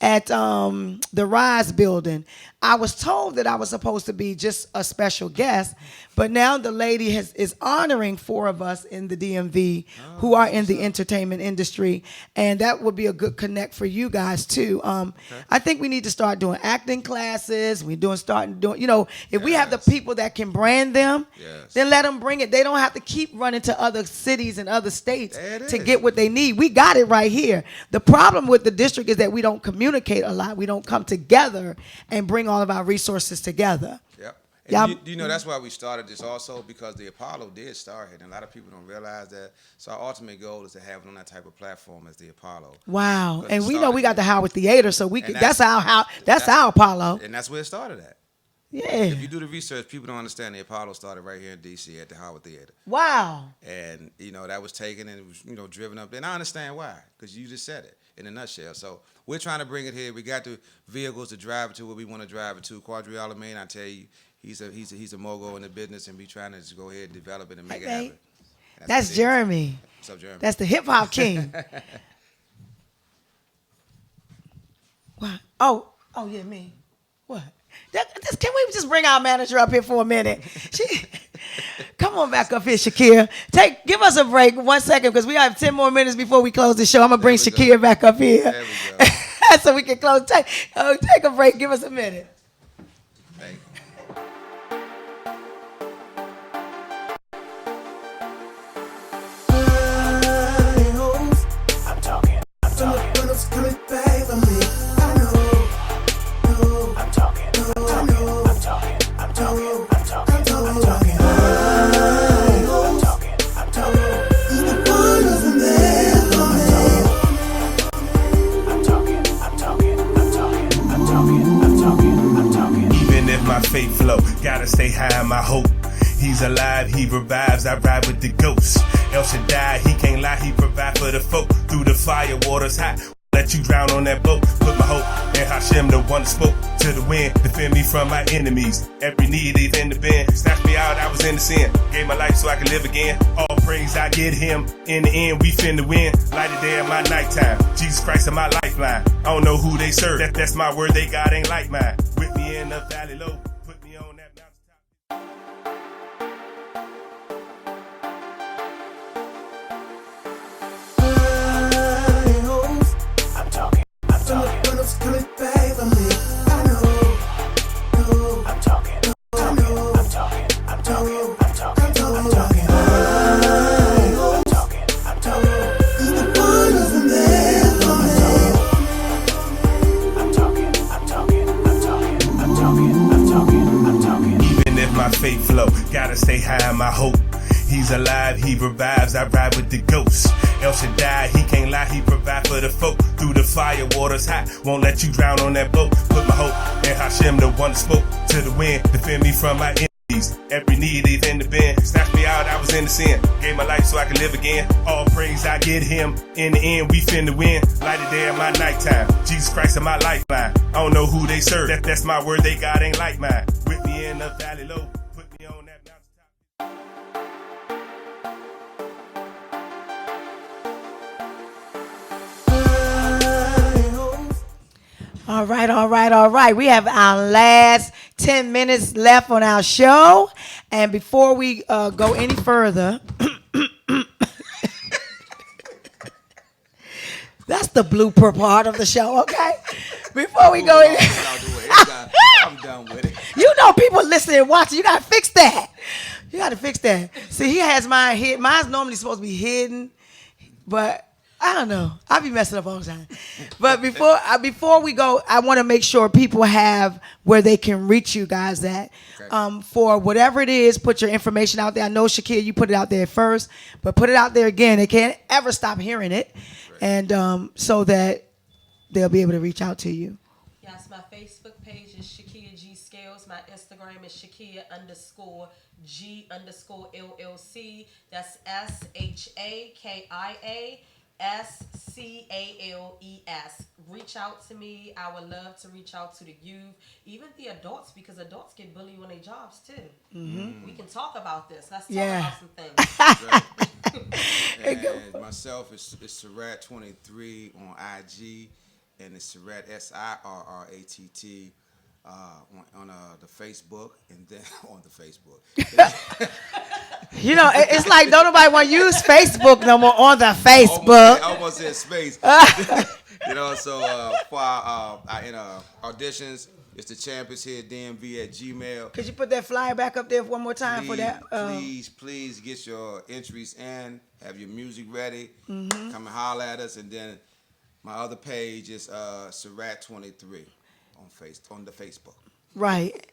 at the Rise building. I was told that I was supposed to be just a special guest, but now the lady is honoring 4 of us in the DMV who are in the entertainment industry, and that would be a good connect for you guys too. I think we need to start doing acting classes. If we have the people that can brand them, then let them bring it. They don't have to keep running to other cities and other states to get what they need. We got it right here. The problem with the district is that we don't communicate a lot. We don't come together and bring all of our resources together. Yep. And that's why we started this also, because the Apollo did start here, and a lot of people don't realize that. So our ultimate goal is to have it on that type of platform as the Apollo. Wow. And we know we got the Howard Theater, so that's our Apollo. And that's where it started at. Yeah. If you do the research, people don't understand the Apollo started right here in D.C. at the Howard Theater. Wow. And, that was taken and it was, driven up. And I understand why, because you just said it. in a nutshell. So we're trying to bring it here. We got the vehicles to drive it to where we want to drive it to. Quadri Alameen, I tell you, he's a mogul in the business, and we trying to just go ahead and develop it and make it Hey, happen. that's what it is. Jeremy. What's up, Jeremy? That's the hip hop king. What? Oh, yeah, me. What? Can we just bring our manager up here for a minute? Come on back up here, Shakia. Give us a break 1 second because we have 10 more minutes before we close the show. I'm gonna bring Shakia back up here. There we go. So we can close. Take a break. Give us a minute. Thank you. Even if my faith flow, gotta stay high in my hope. He's alive, he revives, I ride with the ghost. El Shaddai, he can't lie, he provide for the folk. Through the fire, water's hot, let you drown on that boat. Put my hope in Hashem, the one that spoke to the wind. Defend me from my enemies, every need is in the bend. Snatched me out, I was in the sin. Gave my life so I could live again. All praise I get him, in the end we finna win. Light it there in my nighttime, Jesus Christ is my lifeline. I don't know who they serve, that's my word, they God ain't like mine. With me in the valley low, put me on that mountaintop. Even if my faith flow, gotta stay high in my hope. He's alive, he revives, I ride with the ghost. El Shaddai, he can't lie, he provide for the folk. Through the fire, water's hot, won't let you drown on that boat. Put my hope in Hashem, the one that spoke to the wind. Defend me from my enemies, every need is in the bend. Snatched me out, I was in the sin. Gave my life so I could live again. All praise I get him, in the end we finna win. Light it there in my nighttime, Jesus Christ is my lifeline. I don't know who they serve, that's my word, they God ain't like mine. With me in the valley low, put me on that mountaintop. All right. We have our last 10 minutes left on our show. And before we go any further, that's the blooper part of the show, okay? Before we go any I'm done with it. you know people listening and watching. You got to fix that. See, he has mine hidden. Mine's normally supposed to be hidden, but I don't know. I be messing up all the time. But before we go, I want to make sure people have where they can reach you guys at. Okay. For whatever it is, put your information out there. I know, Shakia, you put it out there first, but put it out there again. They can't ever stop hearing it. Right. And so that they'll be able to reach out to you. Yes, my Facebook page is Shakia G Scales. My Instagram is Shakia_G_LLC. That's ShakiaScales. Reach out to me. I would love to reach out to the youth, even the adults, because adults get bullied on their jobs too. Mm-hmm. We can talk about this. Let's talk about some things. And myself is Surratts 23 on IG, and it's Surratts SIRRATT on the Facebook, and then on the Facebook. You know, it's like don't nobody want to use Facebook no more on the Facebook. Almost in space. You know, so for our auditions, it's the champions here, DMV@gmail. Could you put that flyer back up there one more time for that? Please get your entries in. Have your music ready. Mm-hmm. Come and holler at us, and then my other page is Surratts 23 on the Facebook. Right.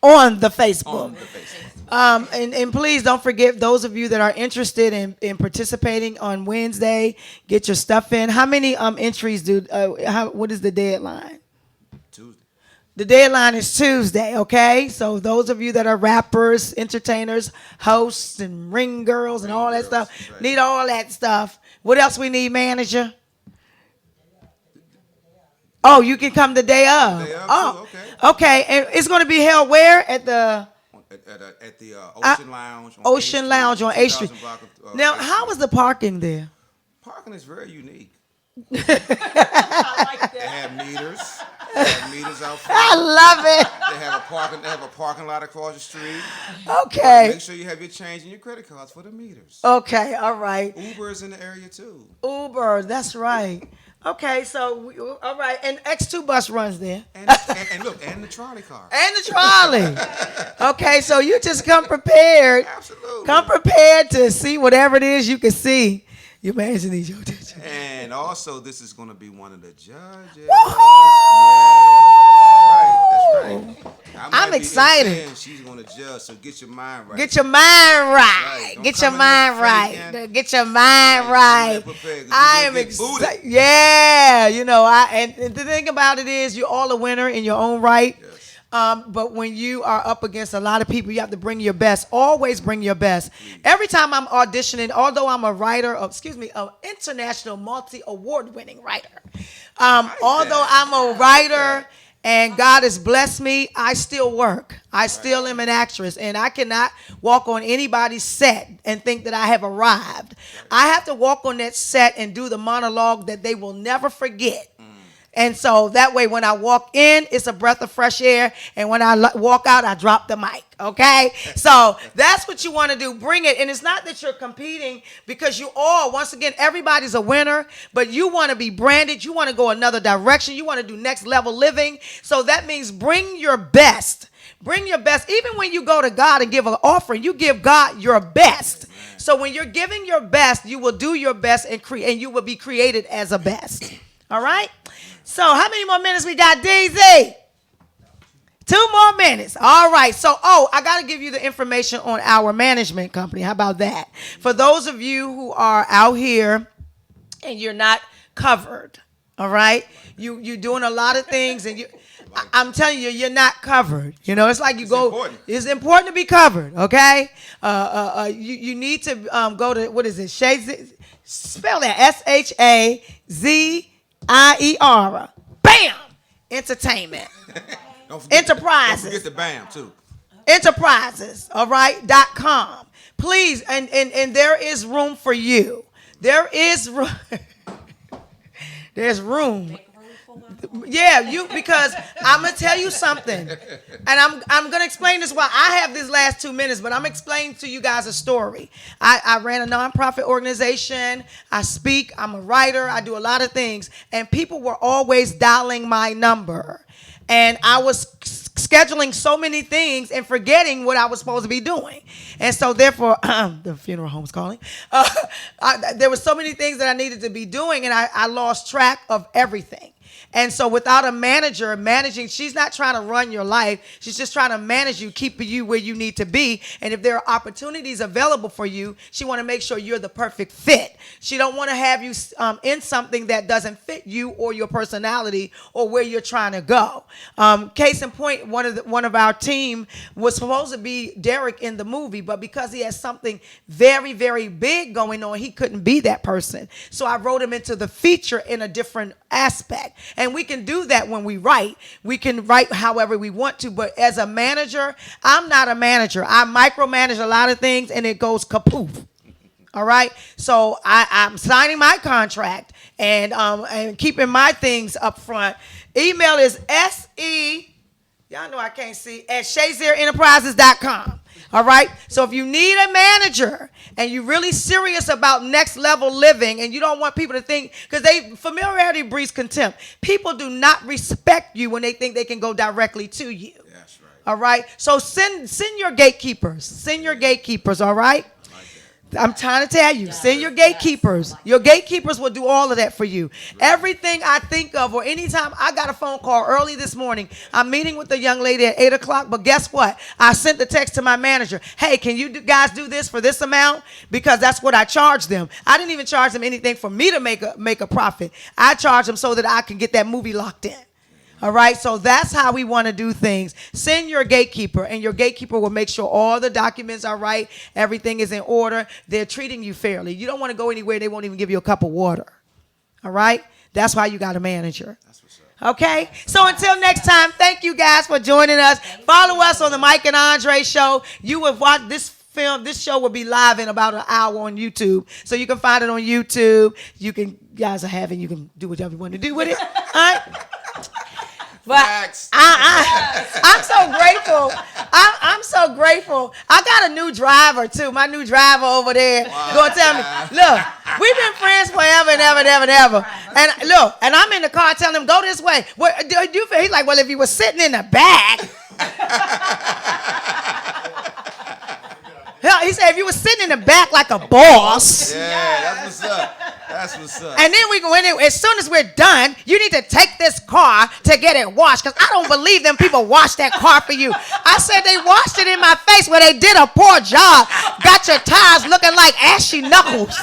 On the Facebook. On the Facebook. And please don't forget, those of you that are interested in participating on Wednesday, get your stuff in. How many entries what is the deadline? Tuesday. The deadline is Tuesday, okay? So those of you that are rappers, entertainers, hosts, and ring girls and all that stuff, right. need all that stuff. What else we need, manager? Oh, you can come the day of. Day of, Oh, too, okay. okay. And it's going to be held where? At the At the Ocean Lounge. On Ocean 8th Lounge on 8th 2000 Street. block of, Now, 8th how Street. was the parking there? Parking is very unique. I like They that. have meters. They have meters out I front. love it. They have a parking lot across the street. Okay. Make sure you have your change and your credit cards for the meters. Okay, all right. Uber is in the area too. Uber, that's right. Okay, so, all right. And X2 bus runs there. And look, and the trolley car. And the trolley. Okay, so you just come prepared. Absolutely. Come prepared to see whatever it is you can see. Your manager needs your attention. And also, this is going to be one of the judges. Woohoo! Yeah. That's right. I'm excited. She's going to judge, so get your mind right. Get your mind right. Right. Don't Get your come in there mind faking. right. Get your mind right. Come in there prepared, 'cause I you am gonna get booted. excited. Yeah, you know, and the thing about it is you're all a winner in your own right. Yes. But when you are up against a lot of people, you have to bring your best. Always bring your best. Every time I'm auditioning, although I'm a writer, an international multi-award winning writer. Although I'm a writer and God has blessed me, I still work. I still am an actress, and I cannot walk on anybody's set and think that I have arrived. I have to walk on that set and do the monologue that they will never forget. And so that way, when I walk in, it's a breath of fresh air. And when I walk out, I drop the mic. Okay? So that's what you want to do. Bring it. And it's not that you're competing, because you all, once again, everybody's a winner, but you want to be branded. You want to go another direction. You want to do next level living. So that means bring your best. Bring your best. Even when you go to God and give an offering, you give God your best. So when you're giving your best, you will do your best and you will be created as a best. All right? So how many more minutes we got, DZ? 2 more minutes. All right. So, I got to give you the information on our management company. How about that? For those of you who are out here and you're not covered, all right? You're doing a lot of things, and I'm telling you, you're not covered. You know, it's like Important. It's important to be covered, okay? You need to go to, what is it? Spell that, SHAZIER. Bam! Entertainment. Enterprises. Don't forget the BAM too. Enterprises, all right, .com. Please, and there is room for you. There is room. There's room. Yeah, because I'm gonna tell you something, and I'm gonna explain this while I have these last 2 minutes, but I'm explaining to you guys a story. I ran a nonprofit organization. I speak. I'm a writer. I do a lot of things, and people were always dialing my number, and I was scheduling so many things and forgetting what I was supposed to be doing. And so therefore, the funeral home was calling. There were so many things that I needed to be doing, and I lost track of everything. And so without a manager managing, she's not trying to run your life. She's just trying to manage you, keep you where you need to be. And if there are opportunities available for you, she want to make sure you're the perfect fit. She don't want to have you in something that doesn't fit you or your personality or where you're trying to go. Case in point, one of our team was supposed to be Derek in the movie, but because he has something very, very big going on, he couldn't be that person. So I wrote him into the feature in a different aspect. And we can do that when we write. We can write however we want to. But as a manager, I'm not a manager. I micromanage a lot of things, and it goes kapoof. All right? So I'm signing my contract and keeping my things up front. Email is y'all know I can't see, at ShazierEnterprises.com. All right? So if you need a manager and you're really serious about next level living and you don't want people to think, because familiarity breeds contempt. People do not respect you when they think they can go directly to you. That's right. All right? So send your gatekeepers. Send your gatekeepers, all right? I'm trying to tell you, send your gatekeepers. Your gatekeepers will do all of that for you. Everything I think of, or anytime I got a phone call early this morning, I'm meeting with a young lady at 8 o'clock, but guess what? I sent the text to my manager. Hey, can you guys do this for this amount? Because that's what I charged them. I didn't even charge them anything for me to make a profit. I charged them so that I can get that movie locked in. All right, so that's how we want to do things. Send your gatekeeper, and your gatekeeper will make sure all the documents are right, everything is in order, they're treating you fairly. You don't want to go anywhere, they won't even give you a cup of water. All right? That's why you got a manager. That's what's Okay? So until next time, thank you guys for joining us. Follow us on the Mike and Andree show. You will watch this show will be live in about an hour on YouTube. So you can find it on YouTube. You can you can do whatever you want to do with it. All right? But I'm so grateful. I'm so grateful. I got a new driver too. My new driver over there gonna tell me, look, we've been friends forever and ever and ever and ever. And look, and I'm in the car telling him, go this way. What do you feel? He's like, well, if you were sitting in the back. He said, if you were sitting in the back like a boss. Yeah, that's what's up. That's what's up. And then we go in, as soon as we're done, you need to take this car to get it washed. Because I don't believe them people washed that car for you. I said they washed it in my face where they did a poor job. Got your tires looking like ashy knuckles.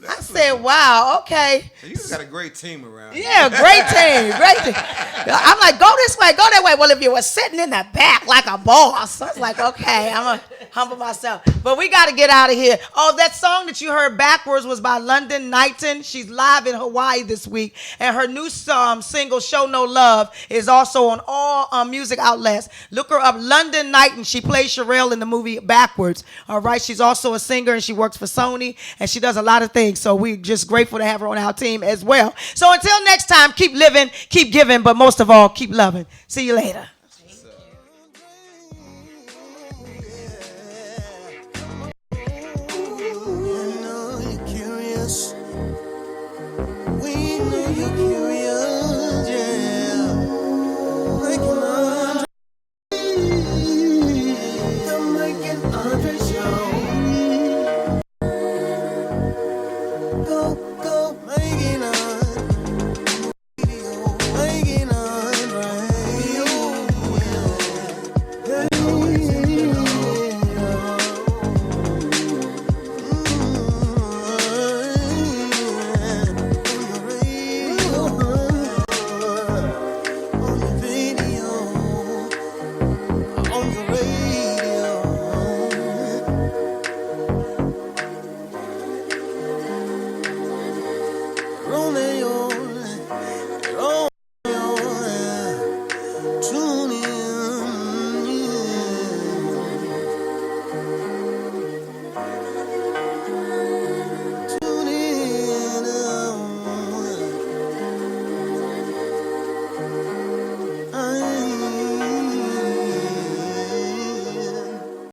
I said, wow, okay. So you got a great team around. Yeah, great team, great team. I'm like, go this way, go that way. Well, if you were sitting in the back like a boss, I was like, okay, I'm going to humble myself. But we got to get out of here. Oh, that song that you heard backwards was by London Knighton. She's live in Hawaii this week. And her new single, Show No Love, is also on all music outlets. Look her up, London Knighton. She plays Sherelle in the movie Backwards. All right, she's also a singer and she works for Sony. And she does a lot of things. So we're just grateful to have her on our team as well. So until next time, keep living, keep giving, but most of all, keep loving. See you later. Romeo.